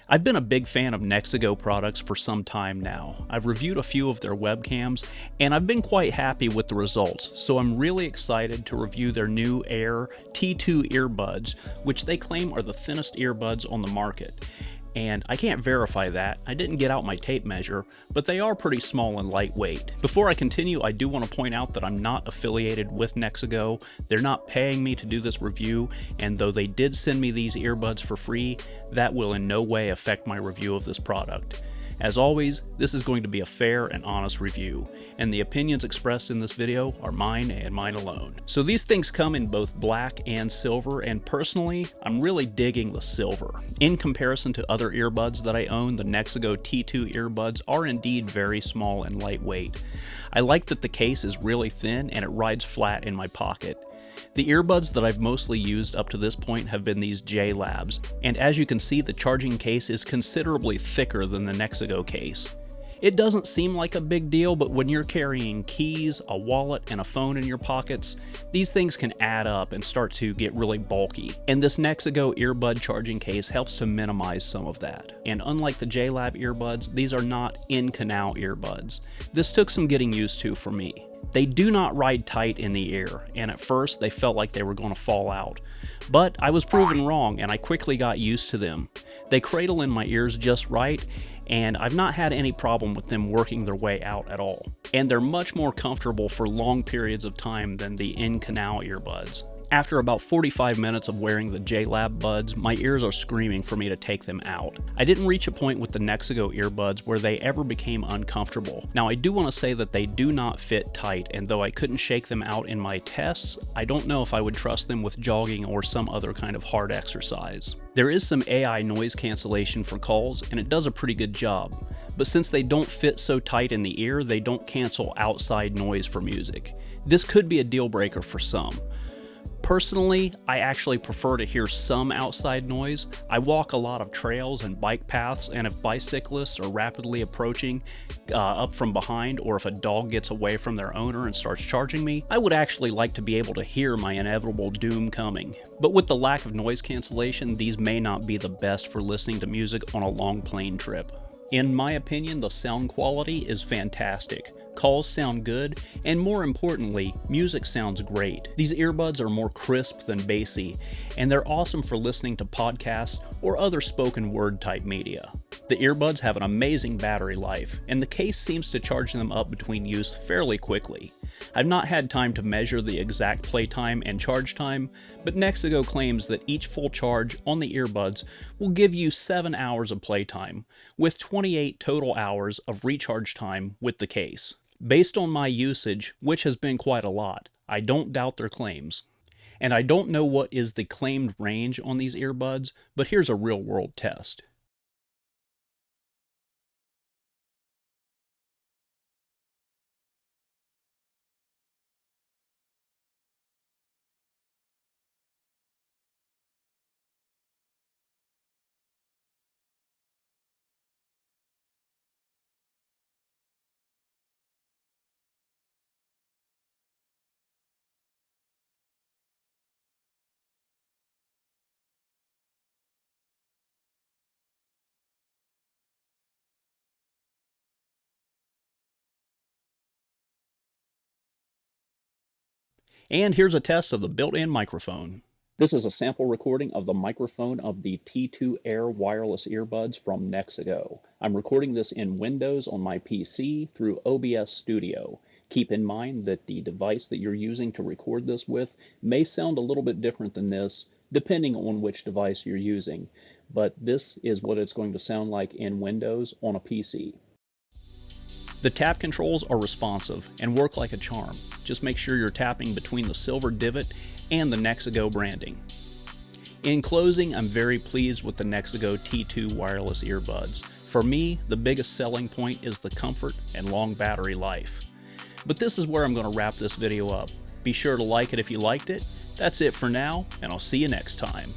I've been a big fan of Nexigo products for some time now. I've reviewed a few of their webcams, and I've been quite happy with the results, so I'm really excited to review their new Air T2 earbuds, which they claim are the thinnest earbuds on the market. And I can't verify that. I didn't get out my tape measure, but they are pretty small and lightweight. Before I continue, I do want to point out that I'm not affiliated with Nexigo. They're not paying me to do this review, and though they did send me these earbuds for free, that will in no way affect my review of this product. As always, this is going to be a fair and honest review, and the opinions expressed in this video are mine and mine alone. So these things come in both black and silver, and personally, I'm really digging the silver. In comparison to other earbuds that I own, the Nexigo T2 earbuds are indeed very small and lightweight. I like that the case is really thin and it rides flat in my pocket. The earbuds that I've mostly used up to this point have been these J-Labs, and as you can see, the charging case is considerably thicker than the Nexigo case. It doesn't seem like a big deal, but when you're carrying keys, a wallet, and a phone in your pockets, these things can add up and start to get really bulky. And this Nexigo earbud charging case helps to minimize some of that. And unlike the J-Lab earbuds, these are not in-canal earbuds. This took some getting used to for me. They do not ride tight in the ear, and at first they felt like they were going to fall out. But I was proven wrong, and I quickly got used to them. They cradle in my ears just right, and I've not had any problem with them working their way out at all. And they're much more comfortable for long periods of time than the in-canal earbuds. After about 45 minutes of wearing the J-Lab buds, my ears are screaming for me to take them out. I didn't reach a point with the Nexigo earbuds where they ever became uncomfortable. Now I do want to say that they do not fit tight, and though I couldn't shake them out in my tests, I don't know if I would trust them with jogging or some other kind of hard exercise. There is some AI noise cancellation for calls, and it does a pretty good job. But since they don't fit so tight in the ear, they don't cancel outside noise for music. This could be a deal breaker for some. Personally, I actually prefer to hear some outside noise. I walk a lot of trails and bike paths, and if bicyclists are rapidly approaching up from behind, or if a dog gets away from their owner and starts charging me, I would actually like to be able to hear my inevitable doom coming. But with the lack of noise cancellation, these may not be the best for listening to music on a long plane trip. In my opinion, the sound quality is fantastic. Calls sound good, and more importantly, music sounds great. These earbuds are more crisp than bassy, and they're awesome for listening to podcasts or other spoken word type media. The earbuds have an amazing battery life, and the case seems to charge them up between use fairly quickly. I've not had time to measure the exact playtime and charge time, but Nexigo claims that each full charge on the earbuds will give you 7 hours of playtime, with 28 total hours of recharge time with the case. Based on my usage, which has been quite a lot, I don't doubt their claims. And I don't know what is the claimed range on these earbuds, but here's a real-world test. And here's a test of the built-in microphone. This is a sample recording of the microphone of the T2 Air wireless earbuds from Nexigo. I'm recording this in Windows on my PC through OBS Studio. Keep in mind that the device that you're using to record this with may sound a little bit different than this, depending on which device you're using. But this is what it's going to sound like in Windows on a PC. The tap controls are responsive and work like a charm. Just make sure you're tapping between the silver divot and the Nexigo branding. In closing, I'm very pleased with the Nexigo T2 wireless earbuds. For me, the biggest selling point is the comfort and long battery life. But this is where I'm going to wrap this video up. Be sure to like it if you liked it. That's it for now, and I'll see you next time.